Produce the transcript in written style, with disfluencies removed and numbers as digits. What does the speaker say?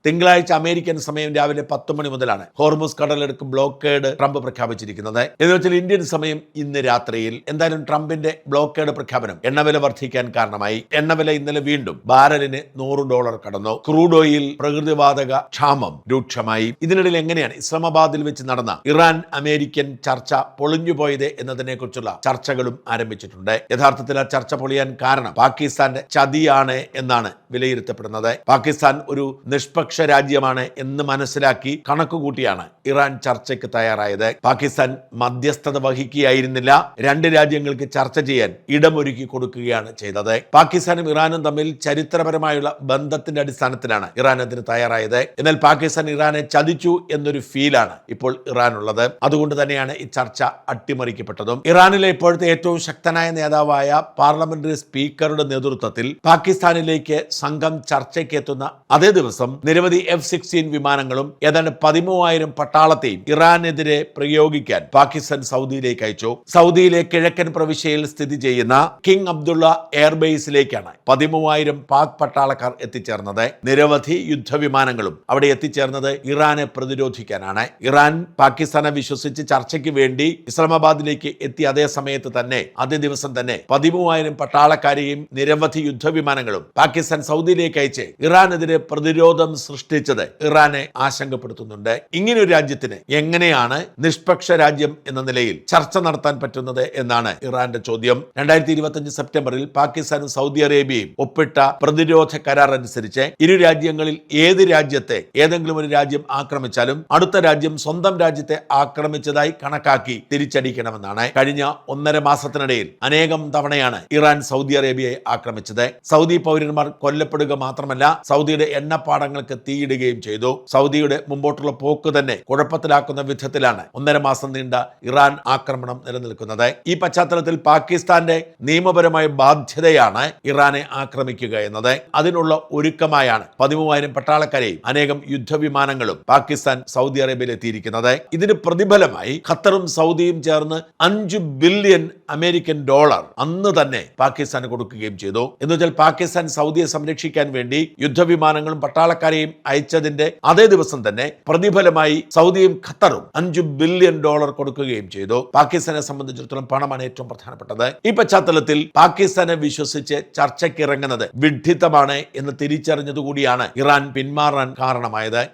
തിങ്കളാഴ്ച അമേരിക്കൻ സമയം രാവിലെ 10 മണി മുതലാണ് ഹോർമുസ് കടലെടുക്ക് ബ്ലോക്കേഡ് ട്രംപ് പ്രഖ്യാപിച്ചിരിക്കുന്നത്. എന്ന് വെച്ചാൽ ഇന്ത്യൻ സമയം ഇന്ന് രാത്രിയിൽ എന്തായാലും ട്രംപിന്റെ ബ്ലോക്കേഡ് പ്രഖ്യാപനം എണ്ണവില വർദ്ധിക്കാൻ കാരണമായി. എണ്ണവില ഇന്നലെ വീണ്ടും ബാരലിന് $100 കടന്നു. ക്രൂഡ് ഓയിൽ പ്രകൃതിവാതക ക്ഷാമം രൂക്ഷമായി. ഇതിനിടയിൽ എങ്ങനെയാണ് ഇസ്ലാമാബാദിൽ വെച്ച് നടന്ന ഇറാൻ അമേരിക്കൻ ചർച്ച പൊളിഞ്ഞുപോയത് എന്നതിനെ കുറിച്ചുള്ള ചർച്ചകളും ആരംഭിച്ചിട്ടുണ്ട്. യഥാർത്ഥത്തിൽ ആ ചർച്ച പൊളിയാൻ കാരണം പാകിസ്ഥാന്റെ ചതിയാണ് എന്നാണ് വിലയിരുത്തപ്പെടുന്നത്. പാകിസ്ഥാൻ ഒരു നിഷ്പക്ഷ രാജ്യമാണ് എന്ന് മനസ്സിലാക്കി കണക്കുകൂട്ടിയാണ് ഇറാൻ ചർച്ചയ്ക്ക് തയ്യാറായത്. പാകിസ്ഥാൻ മധ്യസ്ഥത വഹിക്കുകയായിരുന്നില്ല, രണ്ട് രാജ്യങ്ങൾക്ക് ചർച്ച ചെയ്യാൻ ഇടമൊരുക്കി കൊടുക്കുകയാണ് ചെയ്തത്. പാകിസ്ഥാനും ഇറാനും തമ്മിൽ ചരിത്രപരമായുള്ള ബന്ധത്തിന്റെ അടിസ്ഥാനത്തിലാണ് ഇറാൻ അതിന് തയ്യാറായത്. എന്നാൽ പാകിസ്ഥാൻ ഇറാനെ ചതിച്ചു എന്നൊരു ഫീലാണ് ഇപ്പോൾ ഇറാനുള്ളത്. അതുകൊണ്ട് തന്നെയാണ് ഈ ചർച്ച അട്ടിമറിക്കപ്പെട്ടതും. ഇറാനിലെ ഇപ്പോഴത്തെ ഏറ്റവും ശക്തനായ നേതാവായ പാർലമെന്ററി സ്പീക്കറുടെ നേതൃത്വത്തിൽ പാകിസ്ഥാനിലേക്ക് സംഘം ചർച്ചയ്ക്ക് എത്തുന്ന അതേ ദിവസം നിരവധി F-16 വിമാനങ്ങളും ഏതാണ്ട് 13,000 പട്ടാളത്തെയും ഇറാനെതിരെ പ്രയോഗിക്കാൻ പാകിസ്ഥാൻ സൗദിയിലേക്ക് അയച്ചു. സൗദിയിലെ കിഴക്കൻ പ്രവിശ്യയിൽ സ്ഥിതി ചെയ്യുന്ന കിങ് അബ്ദുള്ള എയർബേസിലേക്കാണ് 13,000 പാക് പട്ടാളക്കാർ എത്തിച്ചേർന്നത്. നിരവധി യുദ്ധവിമാനങ്ങളും അവിടെ എത്തിച്ചേർന്നത് ഇറാനെ പ്രതിരോധിക്കാനാണ്. ഇറാൻ പാകിസ്ഥാനെ വിശ്വസിച്ച് ചർച്ചയ്ക്ക് വേണ്ടി ഇസ്ലാമാബാദിലേക്ക് എത്തിയ അതേ സമയത്ത് തന്നെ അതേ ദിവസം തന്നെ 13,000 പട്ടാളക്കാരെയും നിരവധി യുദ്ധവിമാനങ്ങളും പാകിസ്ഥാൻ സൗദിയിലേക്ക് അയച്ച് ഇറാനെതിരെ പ്രതിരോധം സൃഷ്ടിച്ചത് ഇറാനെ ആശങ്കപ്പെടുത്തുന്നുണ്ട്. ഇങ്ങനെ ഒരു രാജ്യത്തിന് എങ്ങനെയാണ് നിഷ്പക്ഷ രാജ്യം എന്ന നിലയിൽ ചർച്ച നടത്താൻ പറ്റുന്നത് എന്നാണ് ഇറാന്റെ ചോദ്യം. 2025 സെപ്റ്റംബറിൽ പാകിസ്ഥാനും സൗദി അറേബ്യയും ഒപ്പിട്ട പ്രതിരോധ കരാർ അനുസരിച്ച് ഇരു രാജ്യങ്ങളിൽ ഏത് രാജ്യത്തെ ഏതെങ്കിലും ഒരു രാജ്യം ആക്രമിച്ചാലും അടുത്ത രാജ്യം സ്വന്തം രാജ്യത്തെ ആക്രമിച്ചതായി കണക്കാക്കി തിരിച്ചടിക്കണമെന്നാണ്. കഴിഞ്ഞ 1.5 മാസത്തിനിടയിൽ അനേകം തവണയാണ് ഇറാൻ സൗദി അറേബ്യയെ ആക്രമിച്ചത്. സൗദി പൗരന്മാർ കൊല്ലപ്പെടുക മാത്രമല്ല സൗദിയുടെ എണ്ണപ്പാടങ്ങൾക്ക് തീയിടുകയും ചെയ്തു. സൗദിയുടെ മുമ്പോട്ടുള്ള പോക്ക് തന്നെ കുഴപ്പത്തിലാക്കുന്ന വിധത്തിലാണ് 1.5 മാസം നീണ്ട ഇറാൻ ആക്രമണം നിലനിൽക്കുന്നത്. ഈ പശ്ചാത്തലത്തിൽ പാകിസ്ഥാന്റെ നിയമപരമായ ബാധ്യതയാണ് ഇറാനെ ആക്രമിക്കുക എന്നത്. അതിനുള്ള ഒരുക്കമായാണ് 13,000 പട്ടാളക്കാരെയും അനേകം യുദ്ധവിമാനങ്ങളും പാകിസ്ഥാൻ സൗദി അറേബ്യയിൽ എത്തിയിരിക്കുന്നത്. ഇതിന് പ്രതിഫലമായി ഖത്തറും സൗദിയും ചേർന്ന് $5 ബില്യൺ അമേരിക്കൻ അന്ന് തന്നെ പാകിസ്ഥാന് കൊടുക്കുകയും ചെയ്തു. എന്നുവെച്ചാൽ പാകിസ്ഥാൻ സൗദിയെ സംരക്ഷിക്കാൻ വേണ്ടി യുദ്ധവിമാനങ്ങളും പട്ടാളക്കാരെയും അയച്ചതിന്റെ അതേ ദിവസം തന്നെ പ്രതിഫലമായി സൗദിയും ഖത്തറും $5 ബില്യൺ കൊടുക്കുകയും ചെയ്തു. പാകിസ്ഥാനെ സംബന്ധിച്ചിടത്തോളം പണമാണ് ഏറ്റവും പ്രധാനപ്പെട്ടത്. ഈ പശ്ചാത്തലത്തിൽ പാകിസ്ഥാനെ വിശ്വസിച്ച് ചർച്ചയ്ക്ക് ഇറങ്ങുന്നത് വിഡ്ഢിത്തമാണ് എന്ന് തിരിച്ചറിഞ്ഞതുകൂടിയാണ് ഇറാൻ പിന്മാറാൻ കാരണമായത്.